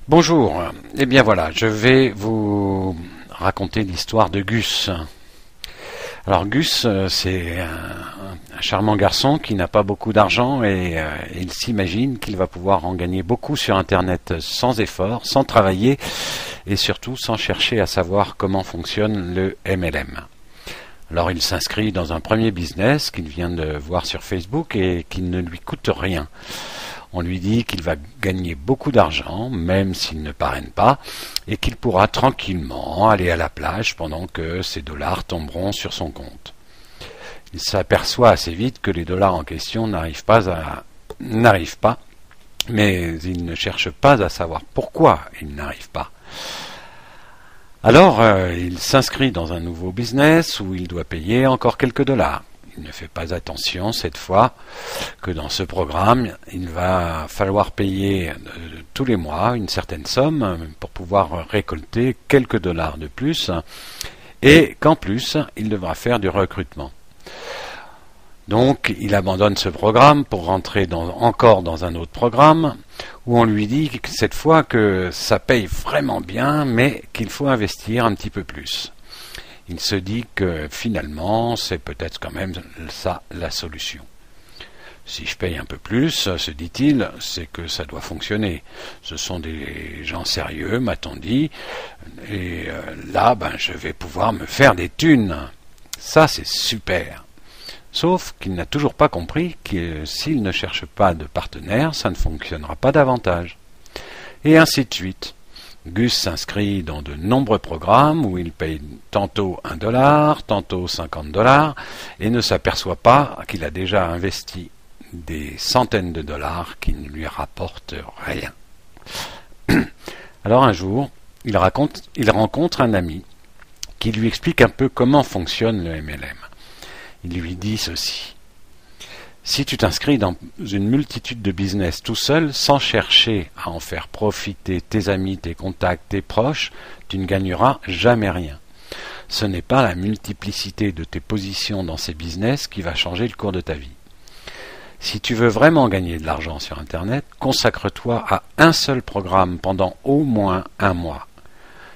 Bonjour, eh bien voilà, je vais vous raconter l'histoire de Gus. Alors Gus, c'est un charmant garçon qui n'a pas beaucoup d'argent et il s'imagine qu'il va pouvoir en gagner beaucoup sur Internet sans effort, sans travailler et surtout sans chercher à savoir comment fonctionne le MLM. Alors il s'inscrit dans un premier business qu'il vient de voir sur Facebook et qui ne lui coûte rien. On lui dit qu'il va gagner beaucoup d'argent, même s'il ne parraine pas, et qu'il pourra tranquillement aller à la plage pendant que ses dollars tomberont sur son compte. Il s'aperçoit assez vite que les dollars en question n'arrivent pas, mais il ne cherche pas à savoir pourquoi ils n'arrivent pas. Alors, il s'inscrit dans un nouveau business où il doit payer encore quelques dollars. Il ne fait pas attention cette fois que dans ce programme, il va falloir payer tous les mois une certaine somme pour pouvoir récolter quelques dollars de plus et qu'en plus, il devra faire du recrutement. Donc, il abandonne ce programme pour rentrer encore dans un autre programme où on lui dit que cette fois que ça paye vraiment bien mais qu'il faut investir un petit peu plus. Il se dit que finalement, c'est peut-être quand même ça la solution. Si je paye un peu plus, se dit-il, c'est que ça doit fonctionner. Ce sont des gens sérieux, m'a-t-on dit, et là, je vais pouvoir me faire des thunes. Ça, c'est super. Sauf qu'il n'a toujours pas compris que s'il ne cherche pas de partenaire, ça ne fonctionnera pas davantage. Et ainsi de suite. Gus s'inscrit dans de nombreux programmes où il paye tantôt $1, tantôt $50 et ne s'aperçoit pas qu'il a déjà investi des centaines de dollars qui ne lui rapportent rien. Alors un jour, il rencontre un ami qui lui explique un peu comment fonctionne le MLM. Il lui dit ceci. Si tu t'inscris dans une multitude de business tout seul, sans chercher à en faire profiter tes amis, tes contacts, tes proches, tu ne gagneras jamais rien. Ce n'est pas la multiplicité de tes positions dans ces business qui va changer le cours de ta vie. Si tu veux vraiment gagner de l'argent sur Internet, consacre-toi à un seul programme pendant au moins un mois.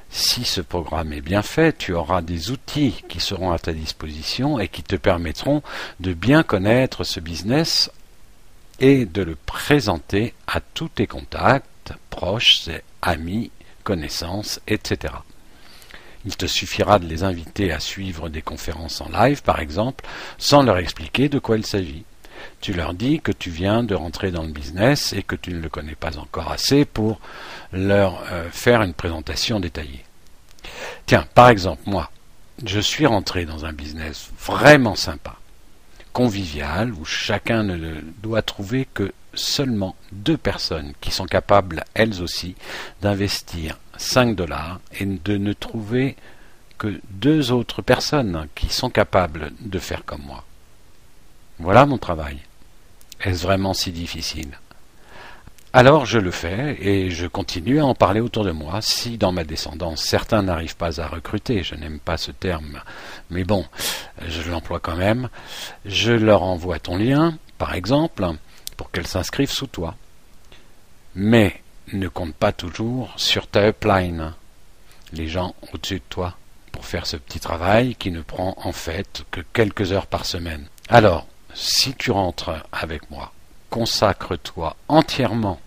Si ce programme est bien fait, tu auras des outils qui seront à ta disposition et qui te permettront de bien connaître ce business et de le présenter à tous tes contacts, proches, amis, connaissances, etc. Il te suffira de les inviter à suivre des conférences en live, par exemple, sans leur expliquer de quoi il s'agit. Tu leur dis que tu viens de rentrer dans le business et que tu ne le connais pas encore assez pour leur faire une présentation détaillée. Tiens, par exemple, moi, je suis rentré dans un business vraiment sympa, convivial, où chacun ne doit trouver que seulement 2 personnes qui sont capables, elles aussi, d'investir $5 et de ne trouver que 2 autres personnes qui sont capables de faire comme moi. Voilà mon travail. Est-ce vraiment si difficile ? Alors je le fais et je continue à en parler autour de moi. Si dans ma descendance certains n'arrivent pas à recruter, je n'aime pas ce terme, mais bon, je l'emploie quand même, je leur envoie ton lien, par exemple, pour qu'elles s'inscrivent sous toi. Mais ne compte pas toujours sur ta upline, les gens au-dessus de toi, pour faire ce petit travail qui ne prend en fait que quelques heures par semaine. Alors, si tu rentres avec moi, consacre-toi entièrement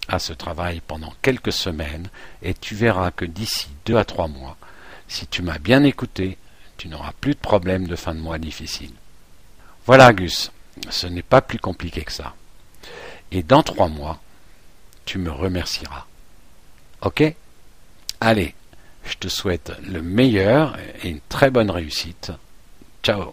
à ce travail pendant quelques semaines et tu verras que d'ici 2 à 3 mois, si tu m'as bien écouté, tu n'auras plus de problèmes de fin de mois difficiles. Voilà Gus, ce n'est pas plus compliqué que ça. Et dans 3 mois, tu me remercieras. Ok ? Allez, je te souhaite le meilleur et une très bonne réussite. Ciao.